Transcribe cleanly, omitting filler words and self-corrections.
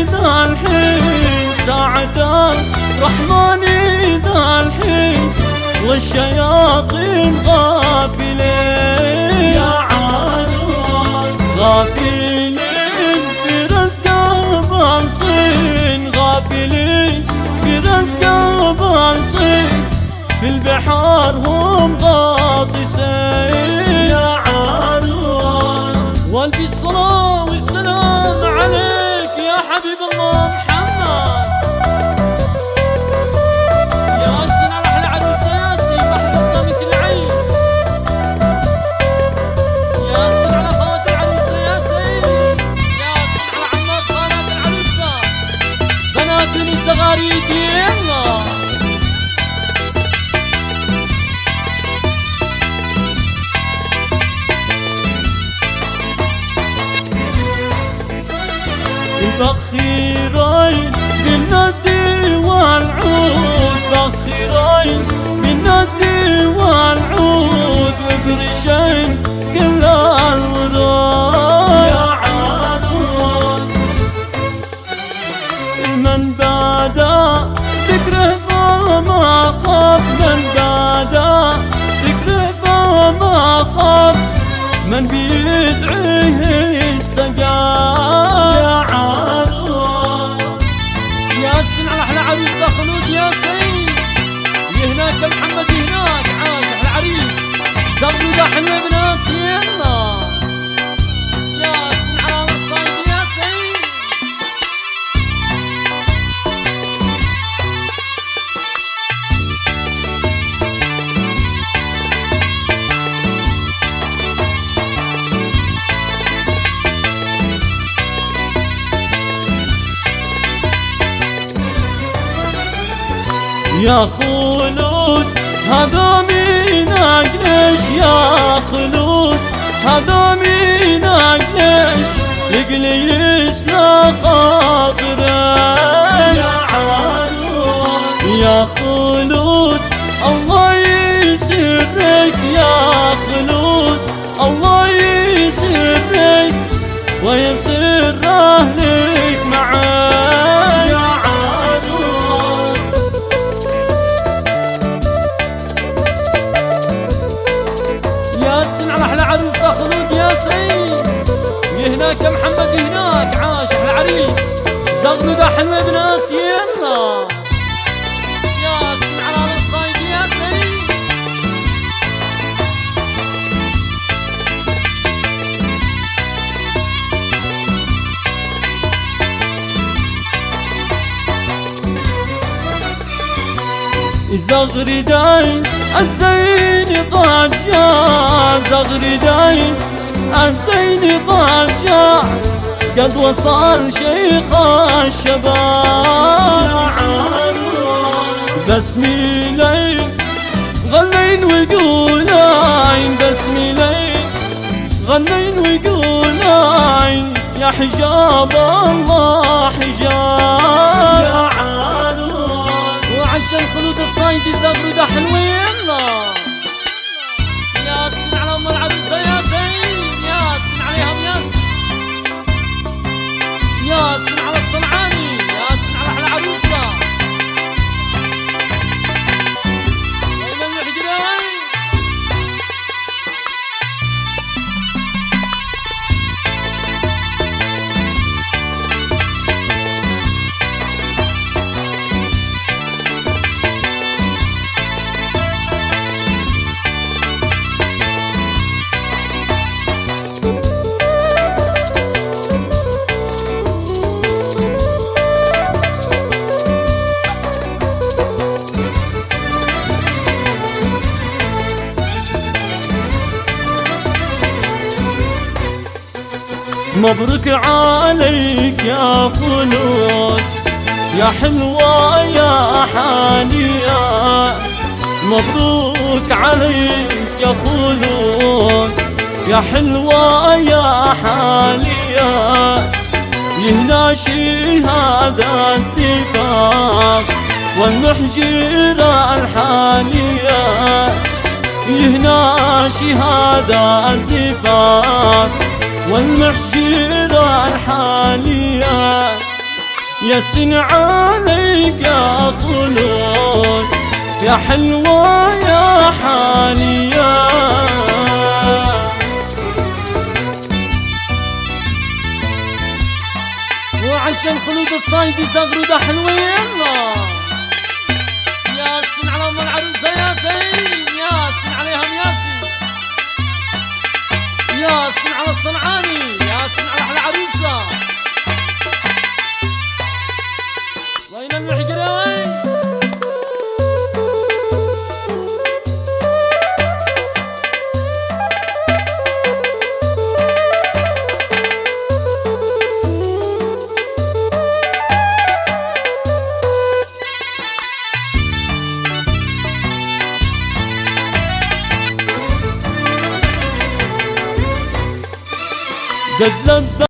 ذا الحين ساعة الرحمن ذا الحين والشياطين غافلين يا عروس غافلين في رزق بالصين غافلين في رزق بالصين في البحار هم غاطسين يا عروس والفي الصلاة والسلام عليك يا حبيب الله محمد يا سن على أحلى عروسة ياسين بحر الصامت العين يا سن على خالة العروسة ياسين يا سن على عمات خالات العروسة بنات الصغاريد يلا بخيرين من الدي والعود بخيرين من الدي والعود وبرشين كل الورود يا عروس من بادا ذكره فما خاف من بادا ذكره فما خاف من بيدعيه يستجاب يا ياسين على أحلى عروسة خلود ياسين يهناك محمد يهناك عاش أحلى عريس زغلوا ذا حلوة بنات يلا ياسين على الصايد ياسين يا خلود هذا مينك ليش يا خلود هذا مينك ليش يقلي يسنا خاطرك يا عروس يا خلود الله يسرك يا خلود الله يسرك ويسر أهلك معاك يا ياسين على أحلى عروسة خلود ياسين يهناك محمد يهناك عاش أحلى عريس زغلوا ذا حلوة بنات يلا ياسين على الصايد ياسين زغردين الزين قد جاء زغردين الزين قد جاء قد وصل شيخ الشباب يا عروس بسميلين غنين ويقولين بسميلين غنين ويقولين يا حجاب الله حجاب يا عروس وعشان خلود الصايد زغروا ذا حلوة يلا ياسين على أم العروسة ياسين ياسين عليهم ياسين ياسين على الصنعاني ياسين على أحلى عروسة أين المحجرين مبروك عليك يا خلود يا حلوة يا حانية مبروك عليك يا خلود يا حلوة يا حانية يهناشي هذا الزفاف والمحجرة الحانية يهناشي هذا الزفاف والمحجرة الحانية ياسين عليك يا خلود يا حلوة يا حالية وعشان خلود الصايد زغرودة حلوة يلا ياسين على ام العروسة ياسين ياسين عليهم ياسين ياسين على الصنعاني ياسين على احلى عروسة وين المحقرين قد